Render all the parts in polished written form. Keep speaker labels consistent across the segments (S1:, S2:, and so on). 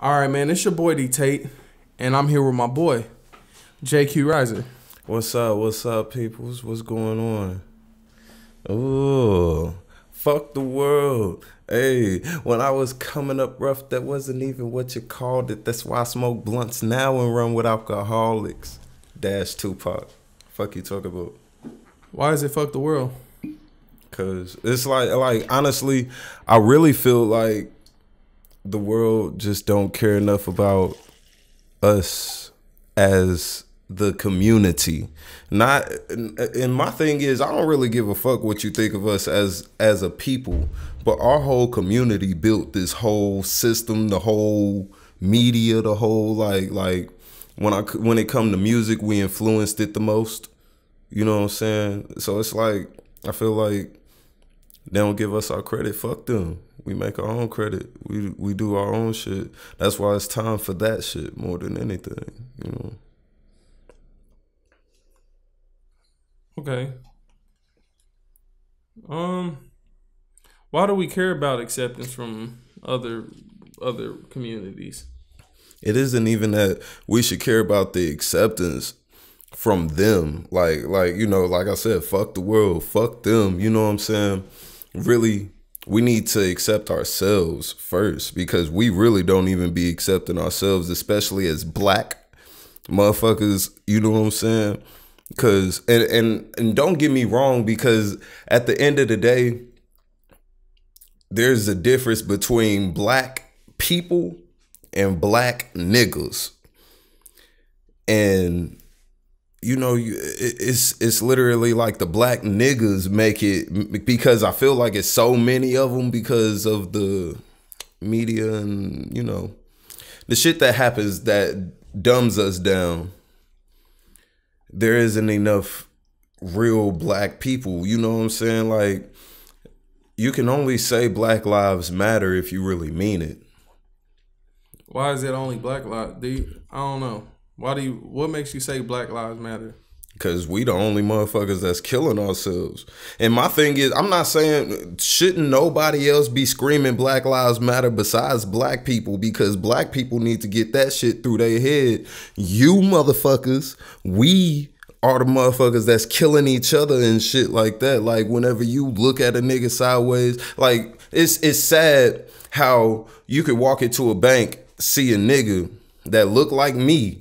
S1: All right, man. It's your boy D Tate, and I'm here with my boy JQ RyZer.
S2: What's up? What's up, peoples? What's going on? Ooh, fuck the world. Hey, when I was coming up rough, that wasn't even what you called it. That's why I smoke blunts now and run with alcoholics. Dash Tupac. Fuck you talk about?
S1: Why is it fuck the world?
S2: Cause it's like honestly, I really feel like the world just don't care enough about us as the community. Not, and my thing is, I don't really give a fuck what you think of us as a people, but our whole community built this whole system, the whole media, the whole like when it come to music, we influenced it the most. You know what I'm saying? So it's like I feel like they don't give us our credit. Fuck them. We make our own credit. We do our own shit. That's why it's time for that shit more than anything, you know.
S1: Okay. Why do we care about acceptance from other communities?
S2: It isn't even that we should care about the acceptance from them. Like you know, like I said, fuck the world, fuck them. You know what I'm saying? Really, we need to accept ourselves first, because we really don't even be accepting ourselves, especially as black motherfuckers. You know what I'm saying? Because and don't get me wrong, because at the end of the day, there's a difference between black people and black niggas. And you know, it's literally like the black niggas make it, because I feel like it's so many of them because of the media and, you know, the shit that happens that dumbs us down. There isn't enough real black people. You know what I'm saying? Like, you can only say Black Lives Matter if you really mean it.
S1: Why is it only Black Lives? I don't know. What makes you say Black Lives Matter?
S2: Because we the only motherfuckers that's killing ourselves. And my thing is, I'm not saying shouldn't nobody else be screaming Black Lives Matter besides black people, because black people need to get that shit through their head. You motherfuckers, we are the motherfuckers that's killing each other and shit like that. Like, whenever you look at a nigga sideways, like, it's sad how you could walk into a bank, see a nigga that look like me,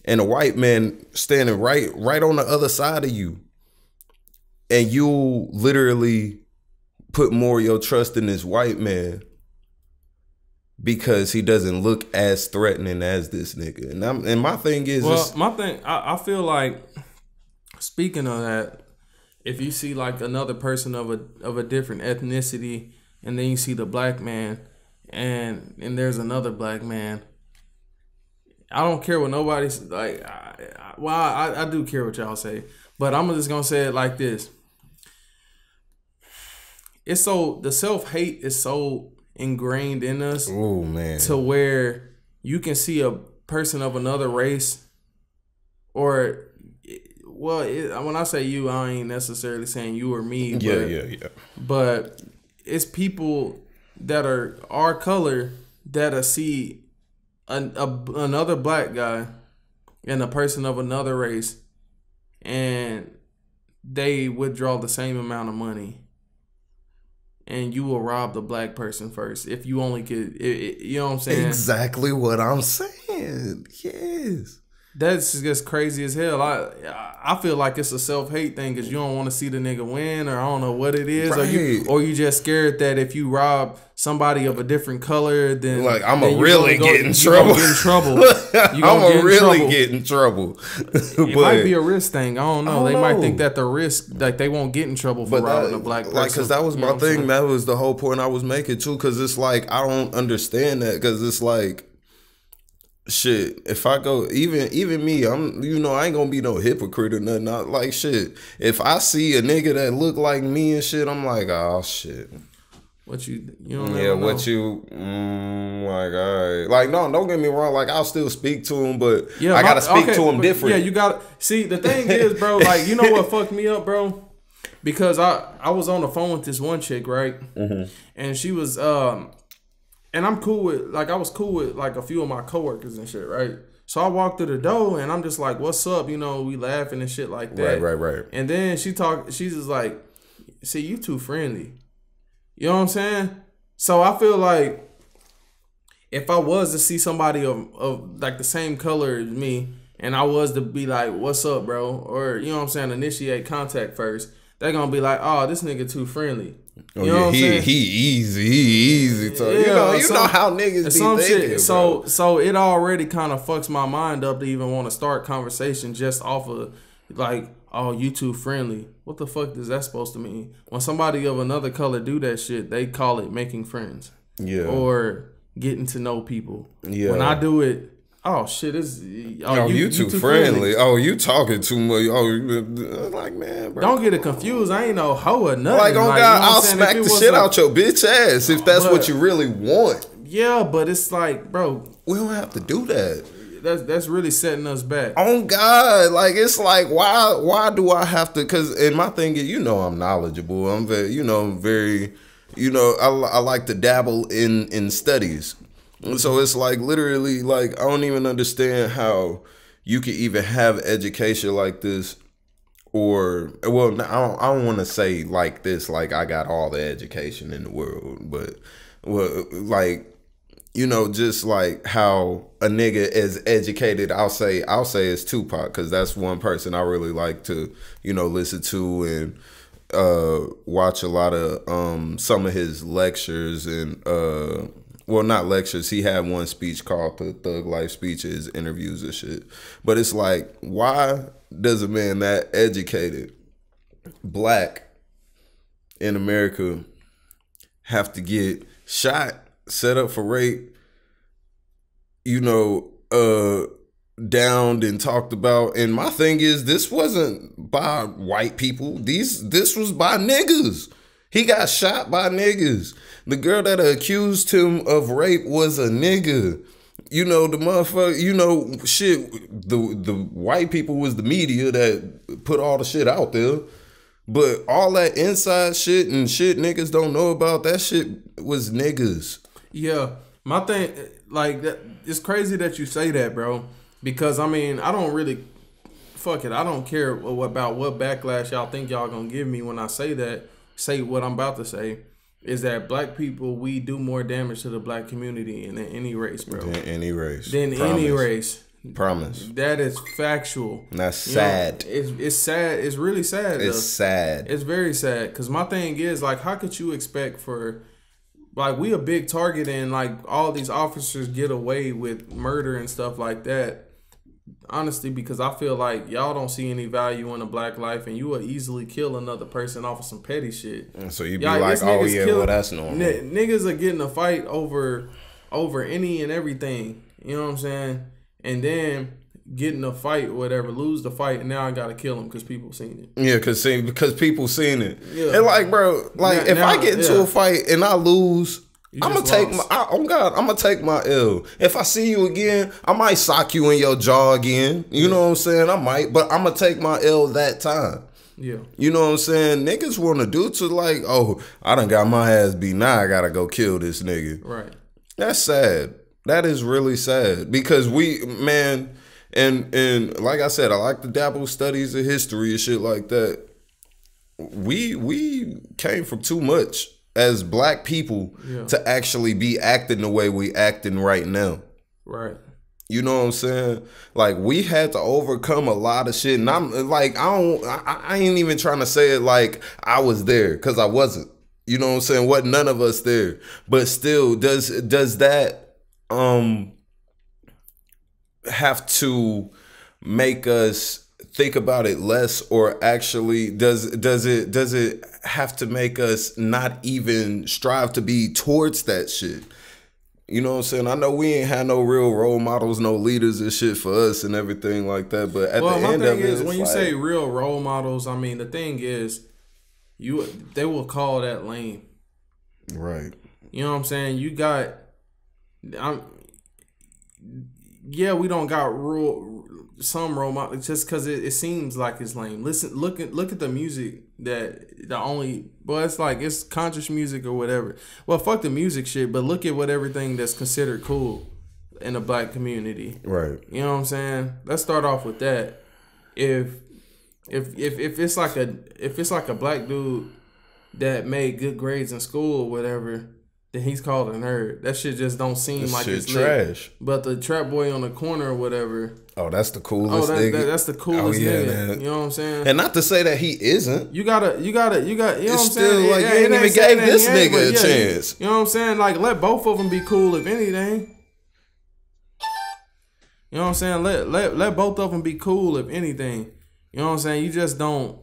S2: and a white man standing right on the other side of you, and you'll literally put more of your trust in this white man because he doesn't look as threatening as this nigga. And my thing is,
S1: well, I feel like, speaking of that, if you see like another person of a different ethnicity, and then you see the black man, and there's another black man, I don't care what nobody's like. I do care what y'all say, but I'm just gonna say it like this. It's so, the self-hate is so ingrained in us.
S2: Oh man,
S1: to where you can see a person of another race, or when I say you, I ain't necessarily saying you or me.
S2: Yeah.
S1: But it's people that are our color that see another black guy and a person of another race, and they withdraw the same amount of money, and you will rob the black person first if you only could. You know what I'm saying?
S2: Exactly what I'm saying. Yes.
S1: That's just crazy as hell. I feel like it's a self-hate thing, because you don't want to see the nigga win, or I don't know what it is,
S2: right.
S1: or you just scared that if you rob somebody of a different color, then
S2: like I'm gonna really get in trouble.
S1: Get in trouble.
S2: I'm really get in trouble.
S1: It might be a risk thing. I don't know. They might think that the risk, like, they won't get in trouble for robbing a black person.
S2: Like, because that was my thing. That was the whole point I was making too. Because it's like, I don't understand that. Because it's like, shit, if I go, even me, I'm, you know, I ain't gonna be no hypocrite or nothing. Like, shit, if I see a nigga that look like me and shit, I'm like, oh shit.
S1: What you don't
S2: yeah, what know. You like, all right. Like, no, don't get me wrong, like, I'll still speak to him, but yeah, I gotta speak to him different.
S1: Yeah, you gotta see, the thing is, bro, like, you know what fucked me up, bro? Because I was on the phone with this one chick, right? Mm-hmm. And she was and I'm cool with I was cool with like a few of my coworkers and shit, right? So I walked through the door and I'm just like, "What's up?" You know, we laughing and shit like that.
S2: Right.
S1: And then she's just like, "See, you too friendly." You know what I'm saying? So I feel like if I was to see somebody of like the same color as me, and I was to be like, "What's up, bro?" or you know what I'm saying, initiate contact first, they're gonna be like, "Oh, this nigga too friendly."
S2: Oh
S1: You know
S2: yeah,
S1: what I'm saying?
S2: he easy. So you know how niggas be
S1: some
S2: thinking,
S1: shit.
S2: bro.
S1: So it already kind of fucks my mind up to even want to start conversation just off of like, "Oh, you too friendly." What the fuck is that supposed to mean? When somebody of another color do that shit, they call it making friends.
S2: Yeah.
S1: Or getting to know people.
S2: Yeah.
S1: When I do it, oh shit,
S2: you too friendly. Oh, you talking too much. Oh, like, man, bro.
S1: Don't get it confused. I ain't no hoe or nothing.
S2: Like, on God,
S1: you know
S2: I'll smack the shit out your bitch ass if that's what you really want.
S1: Yeah, but it's like, bro,
S2: we don't have to do that.
S1: That's really setting us back.
S2: On God, like, it's like, why do I have to? Because, and my thing is, I'm knowledgeable. I'm very, I like to dabble in studies. So it's like literally like I don't even understand how you could even have education like this, or well, I don't want to say like this, like I got all the education in the world, but like just like how a nigga is educated. I'll say it's Tupac because that's one person I really like to listen to and watch a lot of some of his lectures and well, not lectures. He had one speech called the Thug Life speeches, interviews and shit. But it's like, why does a man that educated, black, in America have to get shot, set up for rape, downed and talked about? And my thing is, this wasn't by white people. This was by niggas. He got shot by niggas. The girl that accused him of rape was a nigga. The motherfucker, shit, the white people was the media that put all the shit out there. But all that inside shit and shit niggas don't know about, that shit was niggas.
S1: Yeah. My thing, like, it's crazy that you say that, bro. Because, I mean, I don't really, fuck it. I don't care about what backlash y'all think y'all gonna give me when I say what I'm about to say, is that black people, we do more damage to the black community than any race, bro.
S2: Than any race.
S1: Any race.
S2: Promise.
S1: That is factual.
S2: That's sad.
S1: It's sad. It's really sad.
S2: It's sad.
S1: It's very sad. Because my thing is, like, how could you expect for, like, we a big target and, like, all these officers get away with murder and stuff like that? Honestly, because I feel like y'all don't see any value in a black life, and you will easily kill another person off of some petty shit.
S2: And so you be like, oh yeah, well that's normal.
S1: Niggas are getting a fight over any and everything. You know what I'm saying? And then getting a fight or whatever, lose the fight, and now I gotta kill them because people seen it.
S2: Yeah, because people seen it. Yeah. And like, bro, like if I get into a fight and I lose, I'm gonna take I'm gonna take my L. If I see you again, I might sock you in your jaw again. You know what I'm saying? I might, but I'm gonna take my L that time.
S1: Yeah.
S2: You know what I'm saying? Niggas wanna do to like, oh, I done got my ass beat. Now I gotta go kill this nigga.
S1: Right.
S2: That's sad. That is really sad because man, and like I said, I like to dabble studies of history and shit like that. We came from too much as black people to actually be acting the way we acting right now.
S1: Right.
S2: You know what I'm saying? Like, we had to overcome a lot of shit. And I'm like, I ain't even trying to say it like I was there, because I wasn't. You know what I'm saying? What, none of us there. But still, does that have to make us think about it less, or actually does it have to make us not even strive to be towards that shit? You know what I'm saying? I know we ain't had no real role models, no leaders and shit for us and everything like that, but at the end of it,
S1: when you say real role models, I mean, the thing is, they will call that lame. Right. You know what I'm saying? yeah, we don't got some role models just because it seems like it's lame. Look at the music that the only, well, it's like it's conscious music or whatever. Well, fuck the music shit, but look at what everything that's considered cool in the black community.
S2: Right.
S1: You know what I'm saying? Let's start off with that. If it's like a black dude that made good grades in school or whatever, then he's called a nerd. That shit just don't seem
S2: This
S1: like
S2: shit
S1: it's
S2: trash.
S1: lit. But the trap boy on the corner or whatever.
S2: Oh, that's the coolest nigga.
S1: That's the coolest nigga.
S2: Man.
S1: You know what I'm saying?
S2: And not to say that he isn't.
S1: You got. You know what I'm
S2: It's
S1: saying?
S2: still like you ain't even gave this nigga a chance.
S1: You know what I'm saying? Like, let both of them be cool if anything. You know what I'm saying? Let both of them be cool if anything. You know what I'm saying? You just don't.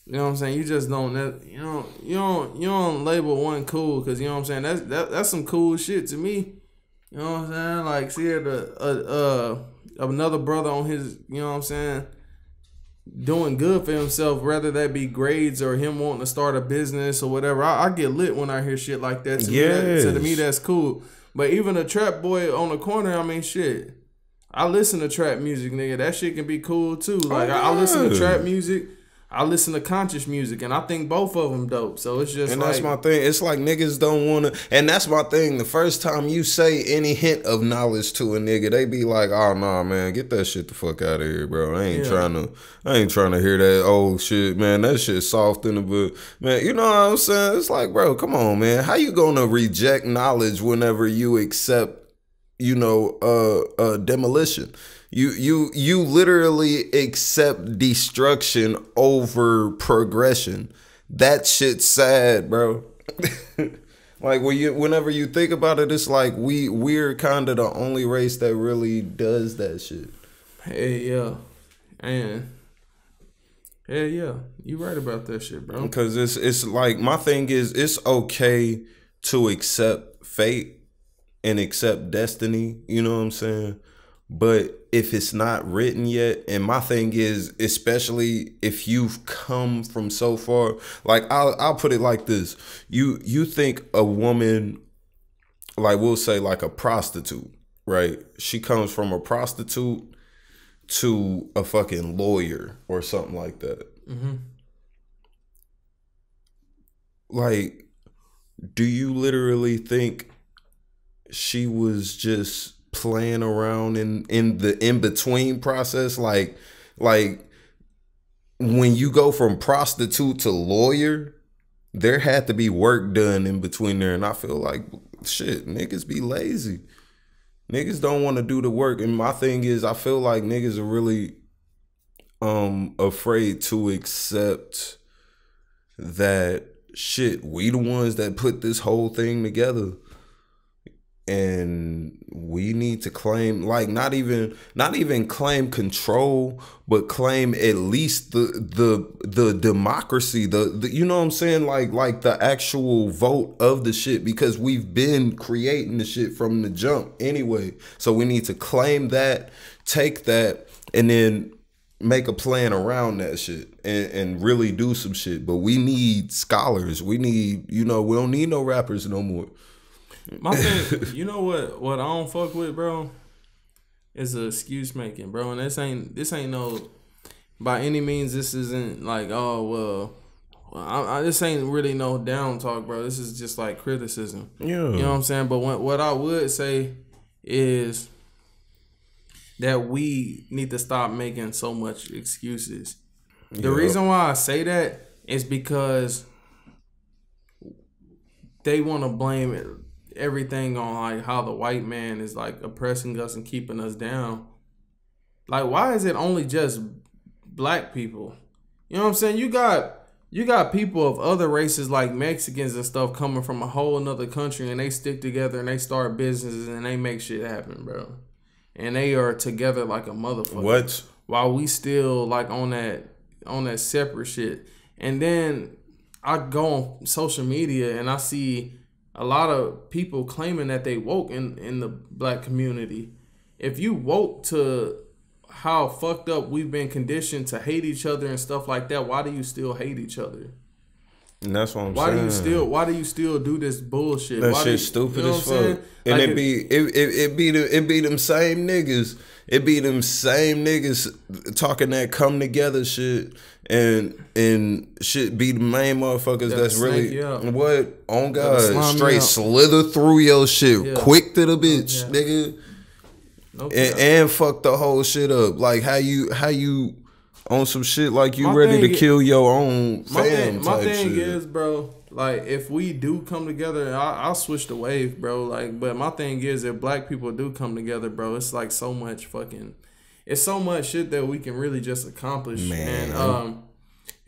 S1: You know what I'm saying? You just don't. You don't label one cool because you know what I'm saying. That's some cool shit to me. You know what I'm saying? Like, see another brother on his. You know what I'm saying? Doing good for himself, whether that be grades or him wanting to start a business or whatever. I get lit when I hear shit like that. To me, that's cool. But even a trap boy on the corner, I mean, shit. I listen to trap music, nigga. That shit can be cool too. Like, I listen to trap music. I listen to conscious music, and I think both of them dope. So it's just,
S2: and
S1: like,
S2: that's my thing. It's like niggas don't want to, and that's my thing. The first time you say any hint of knowledge to a nigga, they be like, "Oh nah, man, get that shit the fuck out of here, bro. I ain't trying to hear that old shit, man. That shit soft in the book, man. You know what I'm saying? It's like, bro, come on, man. How you gonna reject knowledge whenever you accept, demolition? You literally accept destruction over progression. That shit's sad, bro. Like whenever you think about it, it's like we're kind of the only race that really does that shit.
S1: Hey, yeah. And yeah, you right about that shit, bro.
S2: Because it's like, my thing is, it's okay to accept fate and accept destiny, you know what I'm saying? But if it's not written yet, and my thing is, especially if you've come from so far, like I'll put it like this. You think a woman, like we'll say like a prostitute, right? She comes from a prostitute to a fucking lawyer or something like that.
S1: Mm-hmm.
S2: Like, do you literally think she was just playing around in the in-between process? Like when you go from prostitute to lawyer, there had to be work done in between there. And I feel like, shit, niggas be lazy. Niggas don't want to do the work. And my thing is, I feel like niggas are really afraid to accept that, shit, we the ones that put this whole thing together. And we need to claim, like, not even claim control, but claim at least the democracy, the you know what I'm saying, like the actual vote of the shit, because we've been creating the shit from the jump anyway. So we need to claim that, take that, and then make a plan around that shit and really do some shit. But we need scholars. We need, we don't need no rappers no more.
S1: My thing, you know what I don't fuck with, bro, is the excuse making, bro. And this ain't no, by any means, this isn't like, oh, well, this ain't really no down talk, bro. This is just like criticism. Yeah. You know what I'm saying? But what I would say is that we need to stop making so much excuses. The reason why I say that is because they want to blame it, everything on like how the white man is like oppressing us and keeping us down. Like, why is it only just black people? You know what I'm saying? You got people of other races like Mexicans and stuff coming from a whole another country, and they stick together and they start businesses and they make shit happen, bro. And they are together like a motherfucker.
S2: What?
S1: While we still like on that separate shit. And then I go on social media and I see a lot of people claiming that they woke in the black community. If you woke to how fucked up we've been conditioned to hate each other and stuff like that, why do you still hate each other?
S2: And that's what I'm saying.
S1: Why do you still do this bullshit?
S2: That
S1: Why
S2: shit stupid as fuck. And
S1: like
S2: it be them same niggas. It be them same niggas talking that come together shit and shit be the main motherfuckers that's really what on God straight slither through your shit quick to the bitch, nigga. And fuck the whole shit up. Like how you on some shit like you ready to kill your own fam.
S1: My thing is, bro, like if we do come together, I'll switch the wave, bro. Like, but my thing is, if black people do come together, bro, it's like so much it's so much shit that we can really just accomplish, man.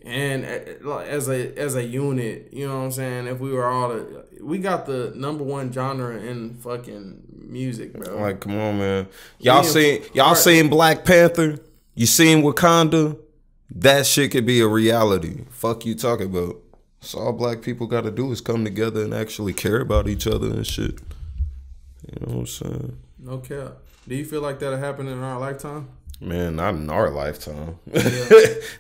S1: And as a unit, you know what I'm saying? If we were we got the #1 genre in fucking music, bro.
S2: Like, come on, man. Y'all seen Black Panther? You seen Wakanda? That shit could be a reality. Fuck you talking about. So all black people got to do is come together and actually care about each other and shit. You know what I'm saying?
S1: No cap. Do you feel like that'll happen in our lifetime?
S2: Man, not in our lifetime.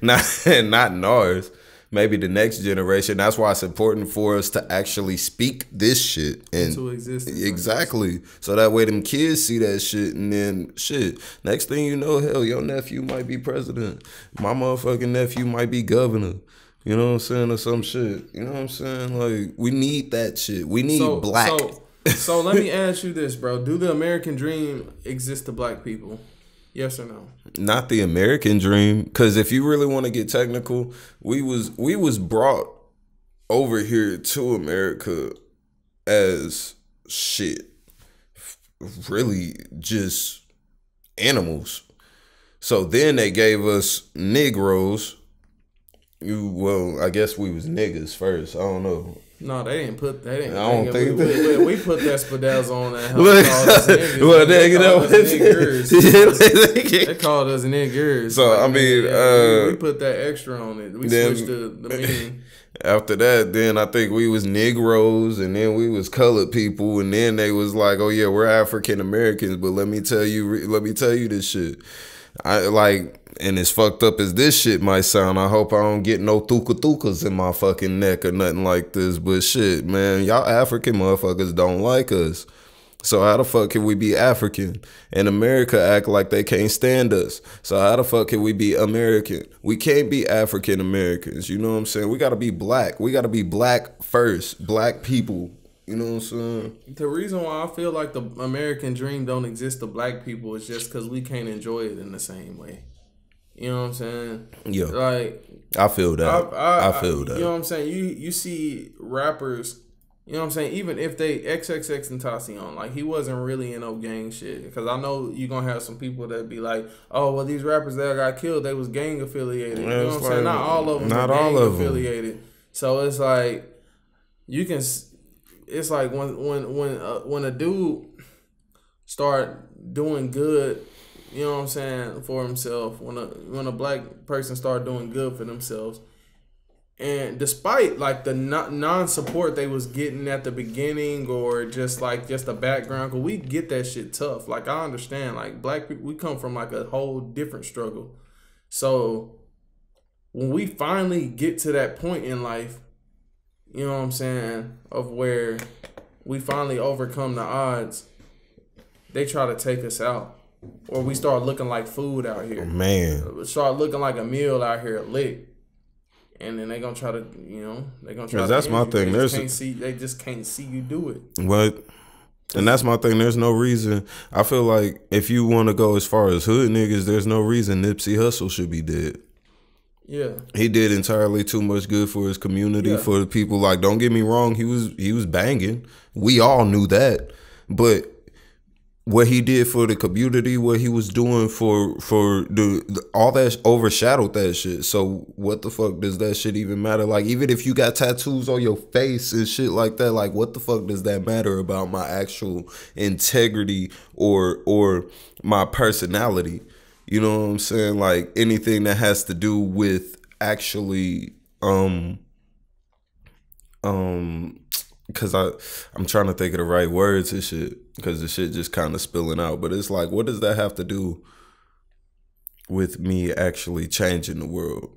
S2: not in ours. Maybe the next generation. That's why it's important for us to actually speak this shit into existence. Exactly. So that way them kids see that shit and then shit. Next thing you know, hell, your nephew might be president. My motherfucking nephew might be governor. You know what I'm saying? Or some shit. You know what I'm saying? Like, we need that shit. We need black.
S1: So let me ask you this, bro. Do the American dream exist to black people? Yes or no?
S2: Not the American dream, because if you really want to get technical, we was brought over here to America as shit, really just animals. So then they gave us Negroes. Well, I guess we was niggas first. I don't know.
S1: No, they didn't put that. I
S2: don't think
S1: we put that spadazz on that. Well, they called us niggers.
S2: So like, I mean,
S1: we put that extra on it. We switched the meaning.
S2: After that, then I think we was Negroes, and then we was colored people, and then they was like, "Oh yeah, we're African Americans." But let me tell you this shit. And as fucked up as this shit might sound, I hope I don't get no thukas in my fucking neck or nothing like this. But shit, man, y'all African motherfuckers don't like us. So how the fuck can we be African? And America act like they can't stand us. So how the fuck can we be American? We can't be African Americans. You know what I'm saying? We gotta be black. We gotta be black first. Black people. You know what I'm saying?
S1: The reason why I feel like the American dream don't exist to black people is just because we can't enjoy it in the same way. You know what I'm saying?
S2: Yeah.
S1: Like,
S2: I feel that. I feel that.
S1: You know what I'm saying? You see rappers, you know what I'm saying? Even if they XXX Tentacion, like he wasn't really in no gang shit. Because I know you're going to have some people that be like, oh, well, these rappers that got killed, they was gang affiliated. You know what I'm saying? Not all of them
S2: not
S1: were
S2: all
S1: gang
S2: of
S1: affiliated. Them. So it's like, it's like when a dude start doing good, you know what I'm saying, for himself, when a black person start doing good for themselves, and despite like the non-support they was getting at the beginning or just the background, because we get that shit tough. Like, I understand, like, black people, we come from like a whole different struggle. So when we finally get to that point in life, you know what I'm saying, of where we finally overcome the odds, they try to take us out. Or we start looking like food out here.
S2: Man.
S1: Start looking like a meal out here, lick. And then they gonna try to, they gonna try to.
S2: That's my thing.
S1: They just can't see you do it.
S2: But, and that's my thing. There's no reason. I feel like if you want to go as far as hood niggas, there's no reason Nipsey Hussle should be dead.
S1: Yeah.
S2: He did entirely too much good for his community, for the people. Like, don't get me wrong, he was banging. We all knew that. But what he did for the community, what he was doing for the all that overshadowed that shit. So what the fuck does that shit even matter? Like, even if you got tattoos on your face and shit like that, like, what the fuck does that matter about my actual integrity or my personality? You know what I'm saying? Like, anything that has to do with actually because I'm trying to think of the right words and shit, because the shit just kind of spilling out. But it's like, what does that have to do with me actually changing the world?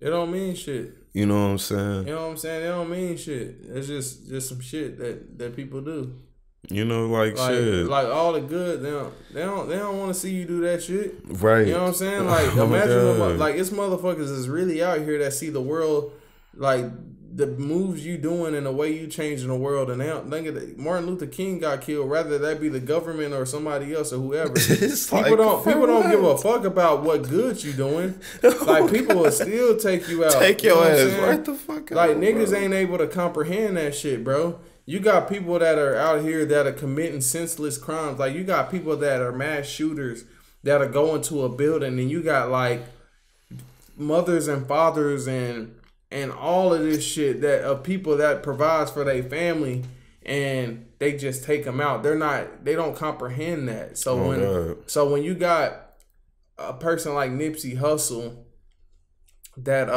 S1: It don't mean shit.
S2: You know what I'm saying?
S1: You know what I'm saying? It don't mean shit. It's just some shit that people do.
S2: You know, like shit.
S1: Like all the good, they don't want to see you do that shit.
S2: Right.
S1: You know what I'm saying? Like imagine like it's motherfuckers is really out here that see the world, like the moves you doing and the way you changing the world, and they don't think that Martin Luther King got killed, rather that be the government or somebody else or whoever. People don't give a fuck about what good you doing. Like people will still take you out.
S2: Take your ass right the fuck out.
S1: Like niggas ain't able to comprehend that shit, bro. You got people that are out here that are committing senseless crimes. Like you got people that are mass shooters that are going to a building, and you got like mothers and fathers and all of this shit that of people that provides for their family, and they just take them out. They don't comprehend that. So when you got a person like Nipsey Hussle that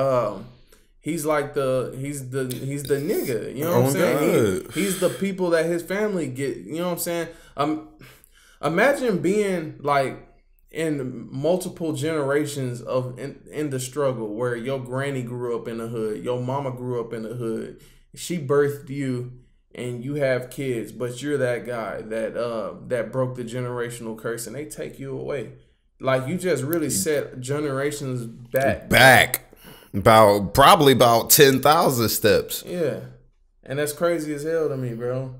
S1: he's the nigga, you know what I'm saying? He's the people that his family get, you know what I'm saying? Imagine being like in multiple generations of in the struggle, where your granny grew up in the hood, your mama grew up in the hood, she birthed you, and you have kids, but you're that guy that broke the generational curse, and they take you away. Like you just really set generations back probably about 10,000 steps. Yeah, and that's crazy as hell to me, bro.